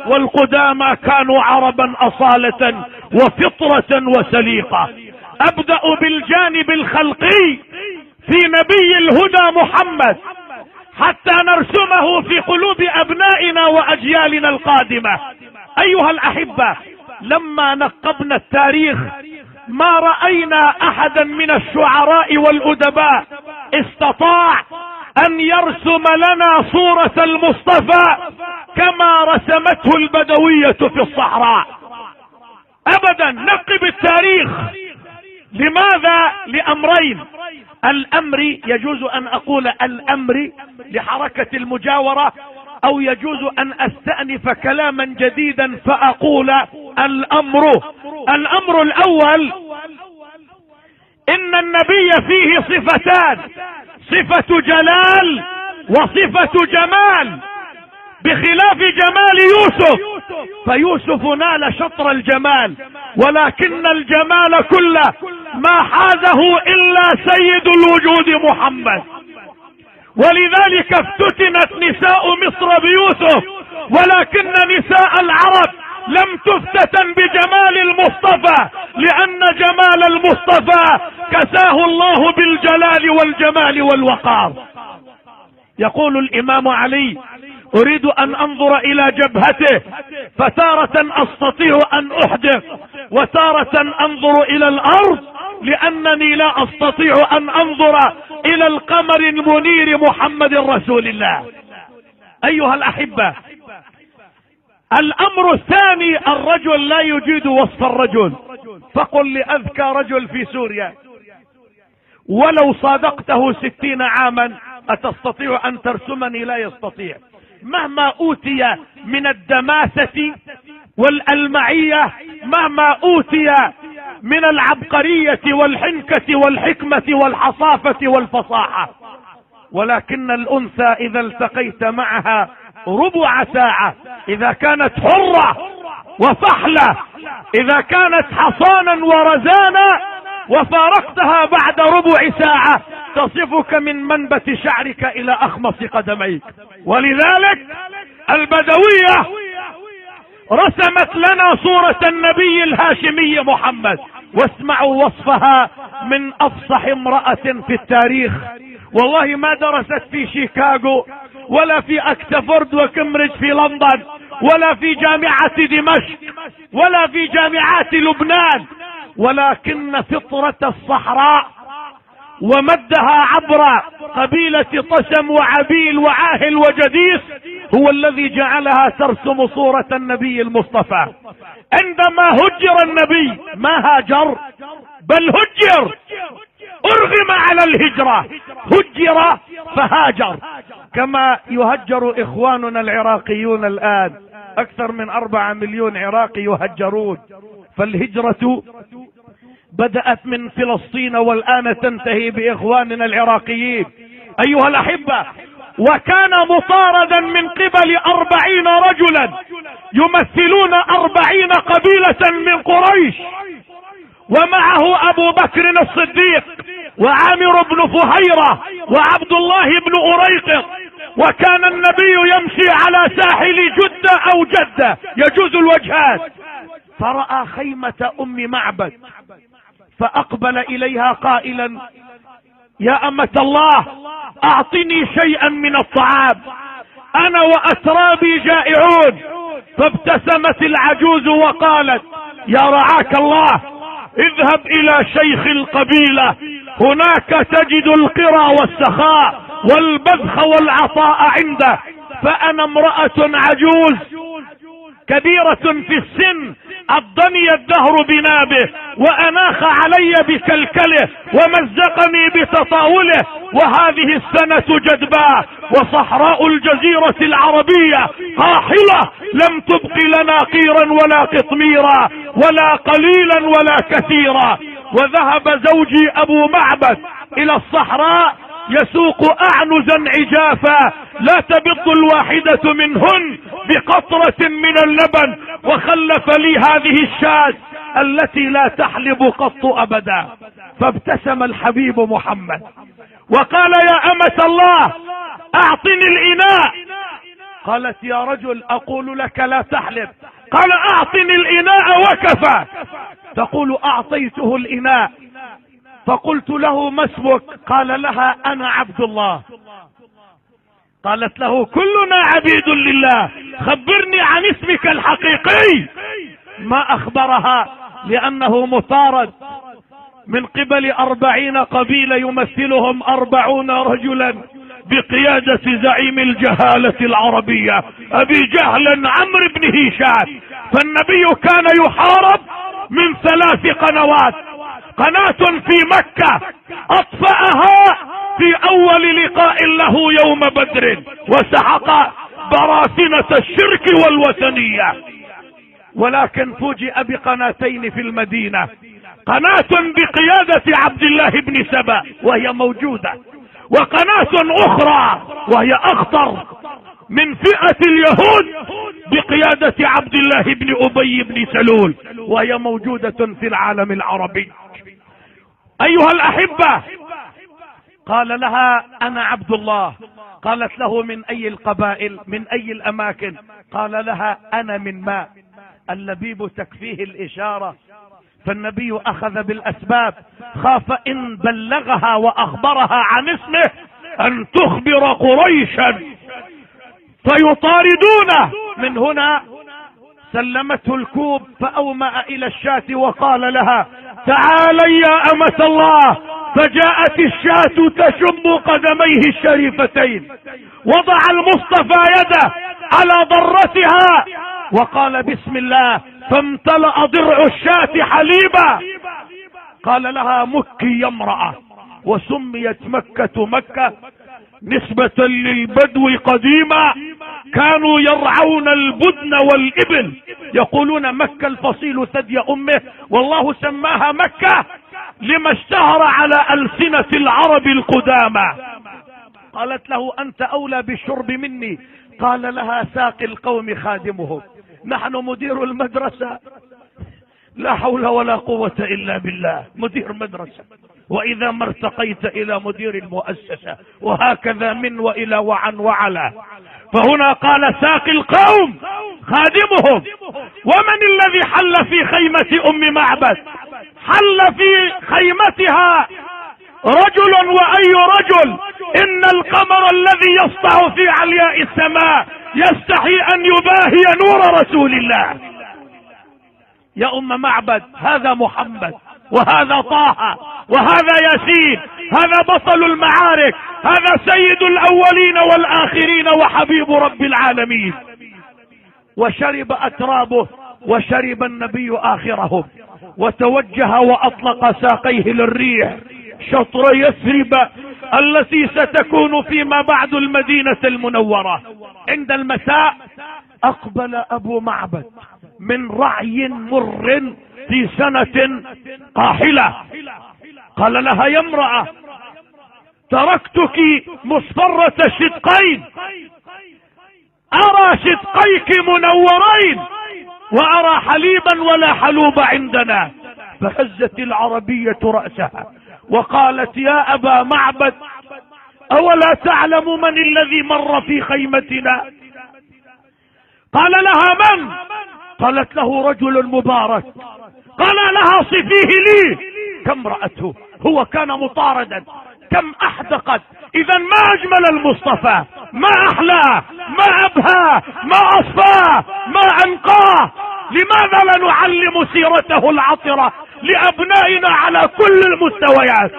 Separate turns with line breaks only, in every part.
والقدامى كانوا عربا أصالة وفطرة وسليقة. أبدأ بالجانب الخلقي في نبي الهدى محمد حتى نرسمه في قلوب أبنائنا وأجيالنا القادمة. أيها الأحبة، لما نقبنا التاريخ ما رأينا أحدا من الشعراء والأدباء استطاع أن يرسم لنا صورة المصطفى كما رسمته البدوية في الصحراء أبدا. نقب التاريخ. لماذا؟ لأمرين. الأمر يجوز أن أقول الأمر لحركة المجاورة، أو يجوز أن أستأنف كلاما جديدا فأقول الأمر الأول، إن النبي فيه صفتان: صفة جلال وصفة جمال، بخلاف جمال يوسف، فيوسف نال شطر الجمال، ولكن الجمال كله ما حازه إلا سيد الوجود محمد. ولذلك افتتنت نساء مصر بيوسف، ولكن نساء العرب لم تفتتن بجمال المصطفى، لأن جمال المصطفى كساه الله بالجلال والجمال والوقار. يقول الإمام علي: أريد أن أنظر إلى جبهته فتارة أستطيع أن أحدث، وتارة أنظر إلى الأرض، لأنني لا أستطيع أن أنظر إلى القمر المنير محمد رسول الله. أيها الأحبة، الأمر الثاني: الرجل لا يجيد وصف الرجل. فقل لأذكى رجل في سوريا ولو صادقته 60 عاما أتستطيع أن ترسمني؟ لا يستطيع. مهما أوتي من الدماسة والألمعية، مهما أوتي من العبقرية والحنكة والحكمة والحصافة والفصاحة، ولكن الأنثى إذا التقيت معها ربع ساعة، إذا كانت حرة وفحلة، إذا كانت حصانا ورزانا، وفارقتها بعد ربع ساعة تصفك من منبت شعرك إلى أخمص قدميك. ولذلك البدوية رسمت لنا صورة النبي الهاشمي محمد. واسمعوا وصفها من أفصح امرأة في التاريخ، والله ما درست في شيكاغو ولا في أكسفورد وكمبريدج في لندن ولا في جامعة دمشق ولا في جامعات لبنان، ولكن فطرة الصحراء ومدها عبر قبيلة طسم وعبيل وعاهل وجديس هو الذي جعلها ترسم صورة النبي المصطفى. عندما هجر النبي ما هاجر، بل هجر، أرغم على الهجرة، هجر فهاجر، كما يهجر إخواننا العراقيون الآن. أكثر من 4 مليون عراقي يهجرون. فالهجرة بدأت من فلسطين والآن تنتهي بإخواننا العراقيين. أيها الأحبة، وكان مطاردا من قبل 40 رجلا يمثلون 40 قبيلة من قريش، ومعه أبو بكر الصديق وعامر بن فهيرة وعبد الله بن أريقط. وكان النبي يمشي على ساحل جدة أو جدة، يجوز الوجهات، فرأى خيمة أم معبد فأقبل إليها قائلا: يا أمة الله، أعطني شيئا من الطعام، أنا وأترابي جائعون. فابتسمت العجوز وقالت: يا رعاك الله، اذهب إلى شيخ القبيلة، هناك تجد القرى والسخاء والبذخ والعطاء عنده، فأنا امرأة عجوز كبيرة في السن، عضني الدهر بنابه وأناخ علي بكلكله ومزقني بتطاوله، وهذه السنة جدباء وصحراء الجزيرة العربية قاحلة، لم تبق لنا قيرا ولا قطميرا ولا قليلا ولا كثيرا. وذهب زوجي أبو معبد إلى الصحراء يسوق أعنزا عجافا لا تبض الواحدة منهن بقطرة من اللبن، وخلف لي هذه الشاة التي لا تحلب قط أبدا. فابتسم الحبيب محمد وقال: يا أمة الله، أعطني الإناء، قالت يا رجل اقول لك لا تحلف. قال اعطني الاناء وكفى. تقول اعطيته الاناء فقلت له ما اسمك؟ قال لها انا عبد الله. قالت له كلنا عبيد لله، خبرني عن اسمك الحقيقي. ما اخبرها لانه مطارد من قبل 40 قبيلة يمثلهم 40 رجلا بقيادة زعيم الجهالة العربية ابي جهل عمرو بن هشام. فالنبي كان يحارب من 3 قنوات. قناة في مكة اطفأها في اول لقاء له يوم بدر وسحق براثنة الشرك والوثنية، ولكن فوجئ بقناتين في المدينة، قناة بقيادة عبد الله بن سبأ وهي موجودة، وقناة اخرى وهي اخطر من فئة اليهود بقيادة عبد الله بن ابي بن سلول وهي موجودة في العالم العربي. ايها الاحبة، قال لها انا عبد الله. قالت له من اي القبائل، من اي الاماكن؟ قال لها انا من ماء. اللبيب تكفيه الاشارة، فالنبي اخذ بالاسباب، خاف ان بلغها واخبرها عن اسمه ان تخبر قريشا فيطاردونه. من هنا سلمته الكوب فاومأ الى الشاة وقال لها تعالي يا امة الله. فجاءت الشاة تشم قدميه الشريفتين، وضع المصطفى يده على ضرتها وقال بسم الله، فامتلأ ضرع الشاة حليبا. قال لها مكي يا امرأة. وسميت مكة مكة نسبة للبدو قديما، كانوا يرعون البدن والإبل، يقولون مكة الفصيل ثدي أمه، والله سماها مكة لما اشتهر على ألسنة العرب القدامى. قالت له أنت أولى بالشرب مني. قال لها ساقي القوم خادمهم. نحن مدير المدرسة، لا حول ولا قوة إلا بالله، مدير مدرسة، وإذا ما ارتقيت إلى مدير المؤسسة، وهكذا من وإلى وعن وعلى. فهنا قال ساقي القوم خادمهم. ومن الذي حل في خيمة أم معبد؟ حل في خيمتها رجل، وأي رجل؟ إن القمر الذي يسطع في علياء السماء يستحي أن يباهي نور رسول الله. يا أم معبد، هذا محمد، وهذا طه، وهذا ياسين، هذا بطل المعارك، هذا سيد الأولين والآخرين وحبيب رب العالمين. وشرب أترابه وشرب النبي آخرهم، وتوجه وأطلق ساقيه للريح شطر يثرب التي ستكون فيما بعد المدينة المنورة. عند المساء أقبل أبو معبد من رعي مر في سنة قاحلة. قال لها يا امرأة، تركتك مصفرة الشدقين، أرى شدقيك منورين وأرى حليبا ولا حلوب عندنا. فهزت العربية رأسها وقالت يا أبا معبد، أولا تعلم من الذي مر في خيمتنا؟ قال لها من؟ قالت له رجل مبارك. قال لها صفيه لي. كم رأته، هو كان مطاردا، كم احدقت. اذا ما اجمل المصطفى، ما احلاه، ما ابهاه، ما اصفاه، ما انقاه. لماذا لا نعلم سيرته العطرة لابنائنا على كل المستويات؟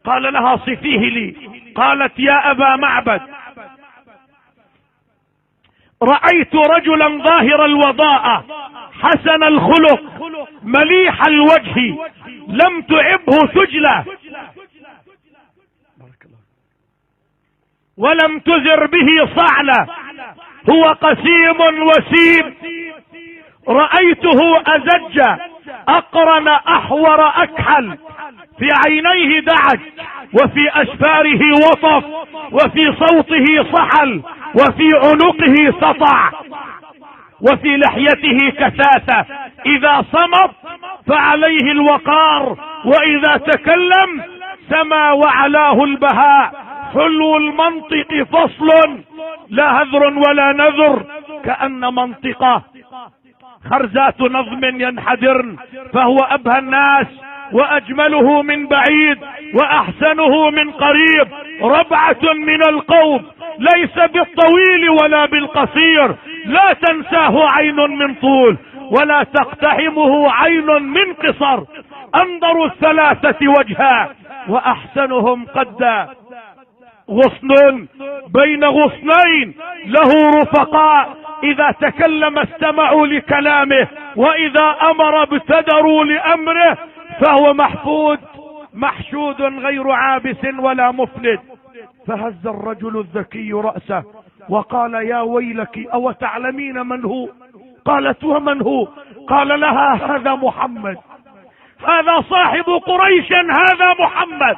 قال لها صفيه لي. قالت يا ابا معبد، رأيت رجلا ظاهر الوضاءة حسن الخلق مليح الوجه لم تعبه سجلة ولم تزر به صعلة، هو قسيم وسيم. رأيته أزج أقرن أحور أكحل، في عينيه دعج، وفي أشفاره وطف، وفي صوته صحل، وفي عنقه سطع، وفي لحيته كثافة. إذا صمت فعليه الوقار، وإذا تكلم سما وعلاه البهاء. حلو المنطق فصل لا هذر ولا نذر، كأن منطقة خرزات نظم ينحدرن، فهو أبهى الناس وأجمله من بعيد وأحسنه من قريب، ربعة من القوم ليس بالطويل ولا بالقصير، لا تنساه عين من طول ولا تقتحمه عين من قصر، أنظر الثلاثة وجها وأحسنهم قدا، غصن بين غصنين، له رفقاء إذا تكلم استمعوا لكلامه وإذا أمر ابتدروا لأمره، فهو محفود محشود غير عابس ولا مفلت. فهز الرجل الذكي رأسه وقال يا ويلك أو تعلمين من هو؟ قالت ومن هو؟ قال لها هذا محمد، هذا صاحب قريش، هذا محمد.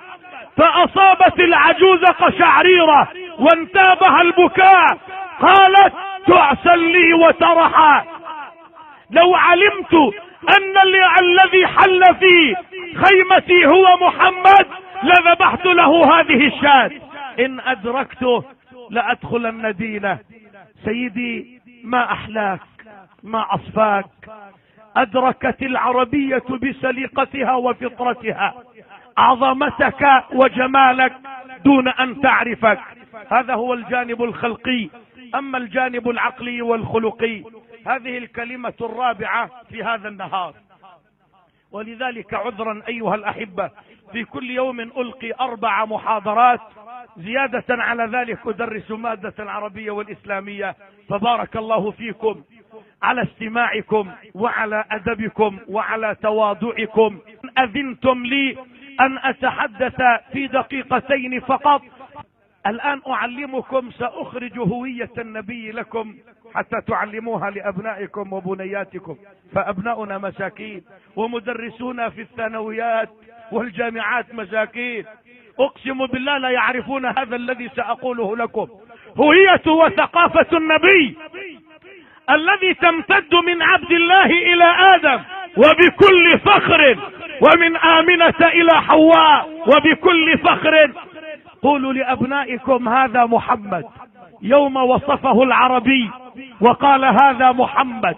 فأصابت العجوز قشعريرة وانتابها البكاء، قالت تعسا لي وترحا، لو علمت أن الذي حل في خيمتي هو محمد لذبحت له هذه الشاة، إن أدركته لأدخلن دينه. سيدي ما أحلاك ما أصفاك، أدركت العربية بسليقتها وفطرتها عظمتك وجمالك دون أن تعرفك. هذا هو الجانب الخلقي. أما الجانب العقلي والخلقي، هذه الكلمة الرابعة في هذا النهار. ولذلك عذرا أيها الأحبة، في كل يوم ألقي 4 محاضرات، زيادة على ذلك أدرس مادة العربية والإسلامية، فبارك الله فيكم على استماعكم وعلى أدبكم وعلى تواضعكم. أذنتم لي أن أتحدث في دقيقتين فقط. الآن أعلمكم، سأخرج هوية النبي لكم حتى تعلموها لأبنائكم وبنياتكم، فأبناؤنا مساكين ومدرسونا في الثانويات والجامعات مساكين، أقسم بالله لا يعرفون هذا الذي سأقوله لكم. هوية وثقافة النبي الذي تمتد من عبد الله إلى آدم وبكل فخر، ومن آمنة إلى حواء وبكل فخر. قولوا لأبنائكم هذا محمد، يوم وصفه العربي وقال هذا محمد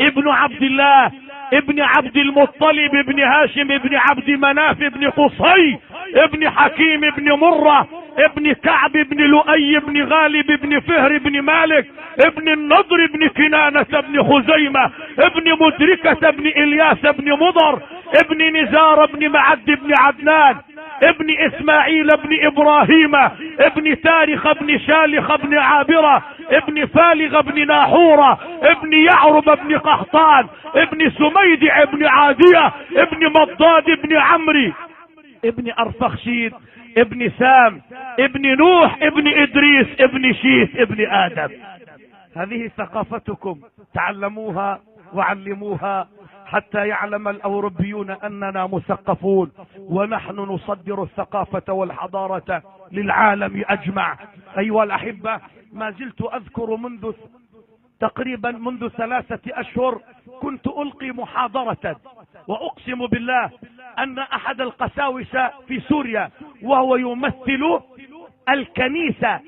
ابن عبد الله ابن عبد المطلب ابن هاشم ابن عبد مناف ابن قصي ابن حكيم ابن مرة ابن كعب ابن لؤي ابن غالب ابن فهر ابن مالك ابن النضر ابن كنانة ابن خزيمة ابن مدركة ابن إلياس ابن مضر ابن نزار ابن معد ابن عدنان ابن اسماعيل ابن ابراهيم ابن تاريخ ابن شالخ ابن عابرة ابن فالغ ابن ناحورة ابن يعرب ابن قحطان ابن سميدع ابن عادية ابن مضاد ابن عمري ابن ارفخشيد ابن سام ابن نوح ابن ادريس ابن شيث ابن ادم. هذه ثقافتكم، تعلموها وعلموها حتى يعلم الأوروبيون أننا مثقفون، ونحن نصدر الثقافة والحضارة للعالم أجمع. أيها الأحبة، ما زلت أذكر منذ 3 أشهر كنت ألقي محاضرة، وأقسم بالله أن أحد القساوسة في سوريا وهو يمثل الكنيسة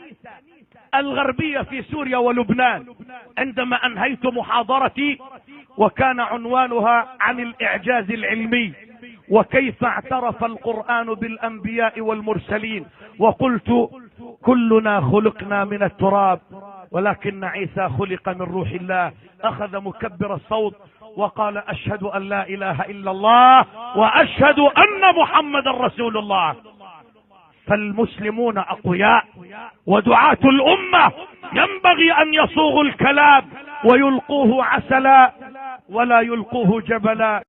الغربية في سوريا ولبنان، عندما أنهيت محاضرتي وكان عنوانها عن الإعجاز العلمي وكيف اعترف القرآن بالأنبياء والمرسلين، وقلت كلنا خلقنا من التراب ولكن عيسى خلق من روح الله. أخذ مكبر الصوت وقال أشهد أن لا إله إلا الله وأشهد أن محمد رسول الله. فالمسلمون أقوياء، ودعاة الأمة ينبغي أن يصوغوا الكلام ويلقوه عسلا ولا يلقوه جبلا.